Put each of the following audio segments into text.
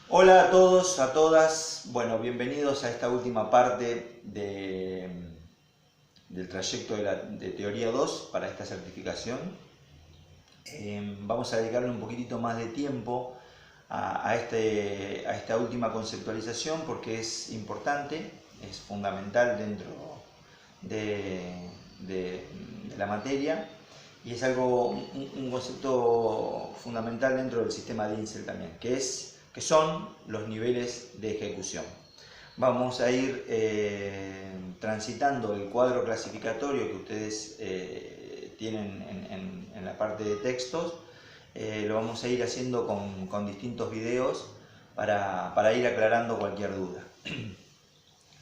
Hola a todos, a todas. Bueno, bienvenidos a esta última parte del trayecto de Teoría 2 para esta certificación. Vamos a dedicarle un poquitito más de tiempo a esta última conceptualización porque es importante, es fundamental dentro de la materia y es un concepto fundamental dentro del sistema DINSEL también, que son los niveles de ejecución. Vamos a ir transitando el cuadro clasificatorio que ustedes tienen en la parte de textos. Lo vamos a ir haciendo con distintos videos para ir aclarando cualquier duda.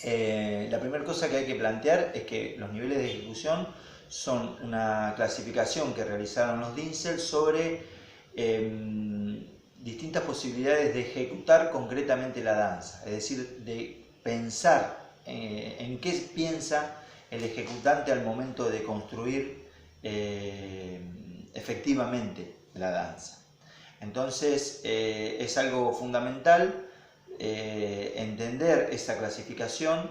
La primera cosa que hay que plantear es que los niveles de ejecución son una clasificación que realizaron los DINSEL sobre distintas posibilidades de ejecutar concretamente la danza, es decir, de pensar en qué piensa el ejecutante al momento de construir efectivamente la danza. Entonces es algo fundamental entender esa clasificación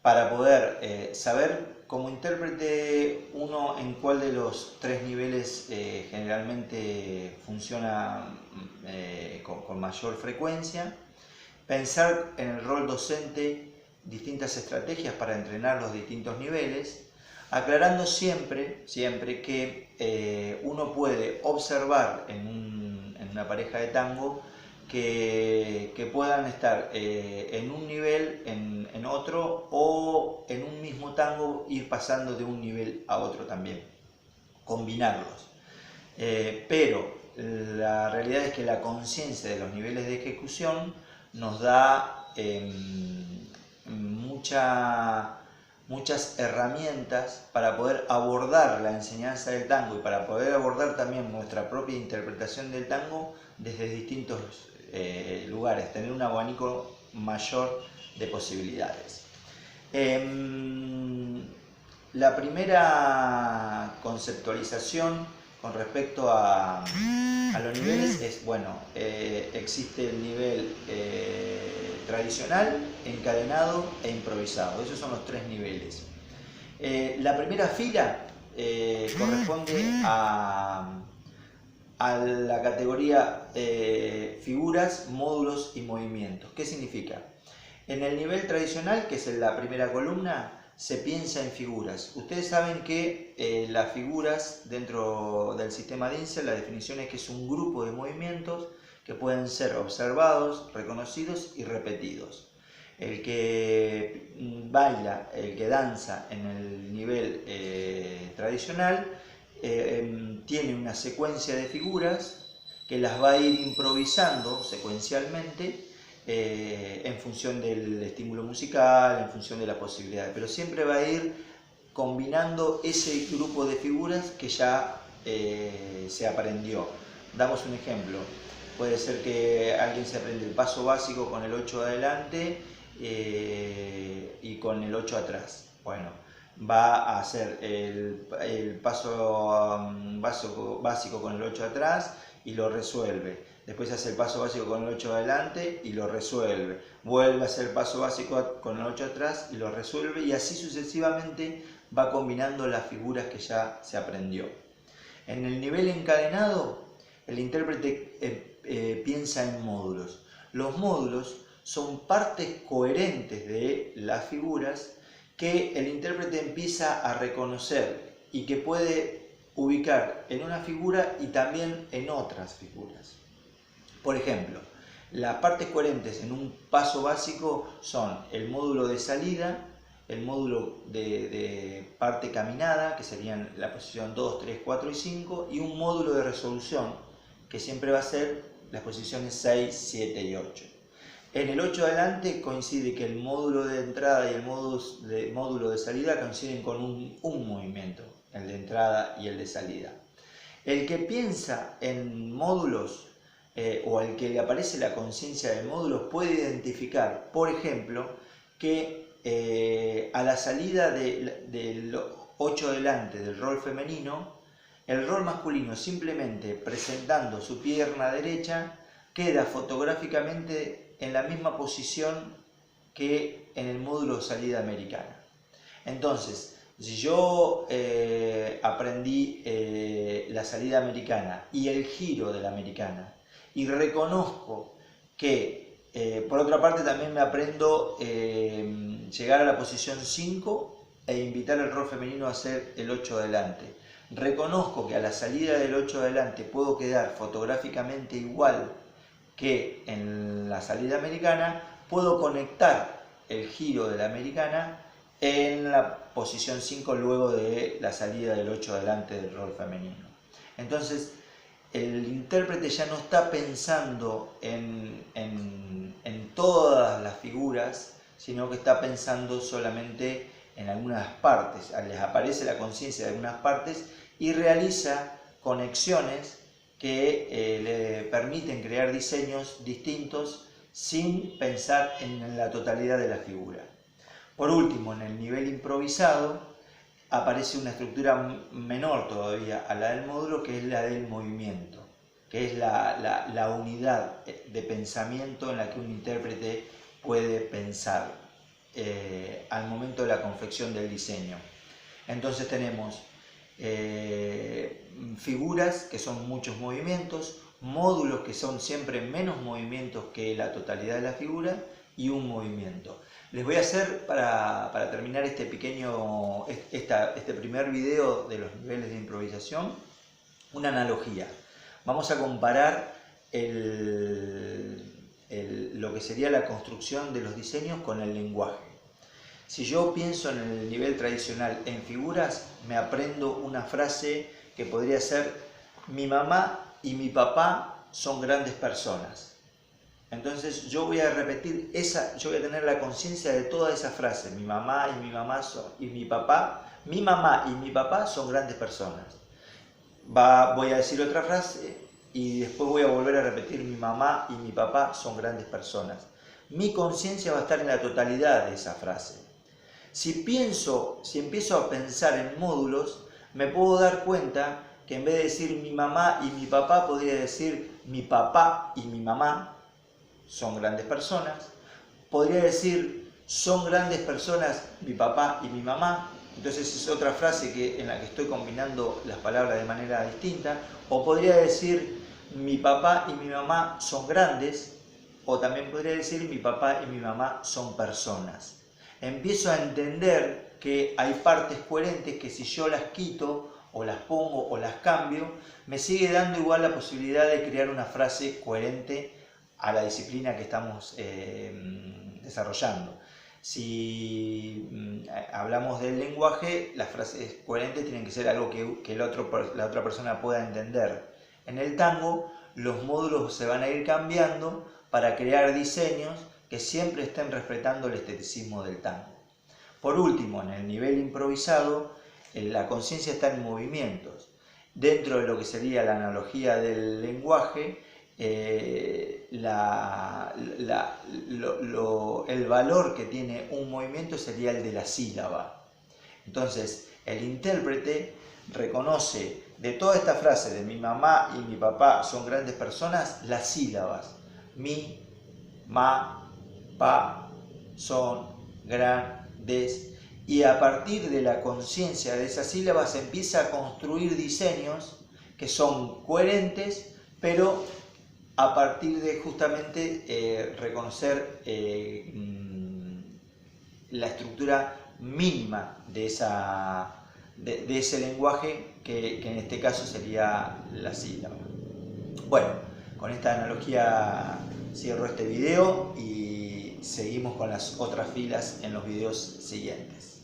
para poder saber como intérprete uno en cuál de los tres niveles generalmente funciona con mayor frecuencia, pensar en el rol docente distintas estrategias para entrenar los distintos niveles, aclarando siempre que uno puede observar en una pareja de tango que puedan estar en un nivel, en otro, o en un mismo tango ir pasando de un nivel a otro también, combinarlos. Pero la realidad es que la conciencia de los niveles de ejecución nos da muchas herramientas para poder abordar la enseñanza del tango y para poder abordar también nuestra propia interpretación del tango desde distintos lugares, tener un abanico mayor de posibilidades. La primera conceptualización con respecto a los niveles es, bueno, existe el nivel tradicional, encadenado e improvisado. Esos son los tres niveles. La primera fila corresponde a la categoría figuras, módulos y movimientos. ¿Qué significa? En el nivel tradicional, que es en la primera columna, se piensa en figuras. Ustedes saben que las figuras dentro del sistema DINSEL, la definición es que es un grupo de movimientos que pueden ser observados, reconocidos y repetidos. El que baila, el que danza en el nivel tradicional, tiene una secuencia de figuras que las va a ir improvisando secuencialmente en función del estímulo musical, en función de las posibilidades, pero siempre va a ir combinando ese grupo de figuras que ya se aprendió. Damos un ejemplo, puede ser que alguien se aprende el paso básico con el 8 adelante y con el 8 atrás. Bueno, va a hacer el paso básico con el 8 atrás y lo resuelve. Después hace el paso básico con el 8 adelante y lo resuelve. Vuelve a hacer el paso básico con el 8 atrás y lo resuelve, y así sucesivamente va combinando las figuras que ya se aprendió. En el nivel encadenado, el intérprete piensa en módulos. Los módulos son partes coherentes de las figuras que el intérprete empieza a reconocer y que puede ubicar en una figura y también en otras figuras. Por ejemplo, las partes coherentes en un paso básico son el módulo de salida, el módulo de parte caminada, que serían la posición 2, 3, 4 y 5, y un módulo de resolución, que siempre va a ser las posiciones 6, 7 y 8. En el 8 adelante coincide que el módulo de entrada y el módulo de salida coinciden con un movimiento, el de entrada y el de salida. El que piensa en módulos o al que le aparece la conciencia de módulos puede identificar, por ejemplo, que a la salida del 8 adelante del rol femenino, el rol masculino simplemente presentando su pierna derecha queda fotográficamente en la misma posición que en el módulo de salida americana. Entonces, si yo aprendí la salida americana y el giro de la americana y reconozco que, por otra parte, también me aprendo llegar a la posición 5 e invitar al rol femenino a hacer el 8 adelante. Reconozco que a la salida del 8 adelante puedo quedar fotográficamente igual que en la salida americana, puedo conectar el giro de la americana en la posición 5 luego de la salida del 8 adelante del rol femenino. Entonces, el intérprete ya no está pensando en todas las figuras, sino que está pensando solamente en algunas partes. Les aparece la conciencia de algunas partes y realiza conexiones que le permiten crear diseños distintos sin pensar en la totalidad de la figura. Por último, en el nivel improvisado aparece una estructura menor todavía a la del módulo, que es la del movimiento, que es la unidad de pensamiento en la que un intérprete puede pensar al momento de la confección del diseño. Entonces tenemos figuras que son muchos movimientos, módulos que son siempre menos movimientos que la totalidad de la figura y un movimiento. Les voy a hacer, para terminar este primer video de los niveles de improvisación, una analogía. Vamos a comparar lo que sería la construcción de los diseños con el lenguaje. Si yo pienso en el nivel tradicional en figuras, me aprendo una frase que podría ser: mi mamá y mi papá son grandes personas. Entonces yo voy a repetir yo voy a tener la conciencia de toda esa frase: mi mamá y mi mamá mi mamá y mi papá son grandes personas. Voy a decir otra frase y después voy a volver a repetir: mi mamá y mi papá son grandes personas. Mi conciencia va a estar en la totalidad de esa frase. Si empiezo a pensar en módulos, me puedo dar cuenta que en vez de decir mi mamá y mi papá, podría decir mi papá y mi mamá son grandes personas. Podría decir son grandes personas mi papá y mi mamá. Entonces es otra frase en la que estoy combinando las palabras de manera distinta. O podría decir mi papá y mi mamá son grandes. O también podría decir mi papá y mi mamá son personas. Empiezo a entender que hay partes coherentes que si yo las quito o las pongo o las cambio, me sigue dando igual la posibilidad de crear una frase coherente a la disciplina que estamos desarrollando. Si hablamos del lenguaje, las frases coherentes tienen que ser algo que la otra persona pueda entender. En el tango, los módulos se van a ir cambiando para crear diseños que siempre estén respetando el esteticismo del tango. Por último, en el nivel improvisado, la conciencia está en movimientos. Dentro de lo que sería la analogía del lenguaje, el valor que tiene un movimiento sería el de la sílaba. Entonces, el intérprete reconoce de toda esta frase de mi mamá y mi papá son grandes personas, las sílabas. Mi, ma, pa, son grandes, y a partir de la conciencia de esas sílabas se empieza a construir diseños que son coherentes, pero a partir de justamente reconocer la estructura mínima de ese lenguaje que en este caso sería la sílaba. Bueno, con esta analogía cierro este video y seguimos con las otras filas en los videos siguientes.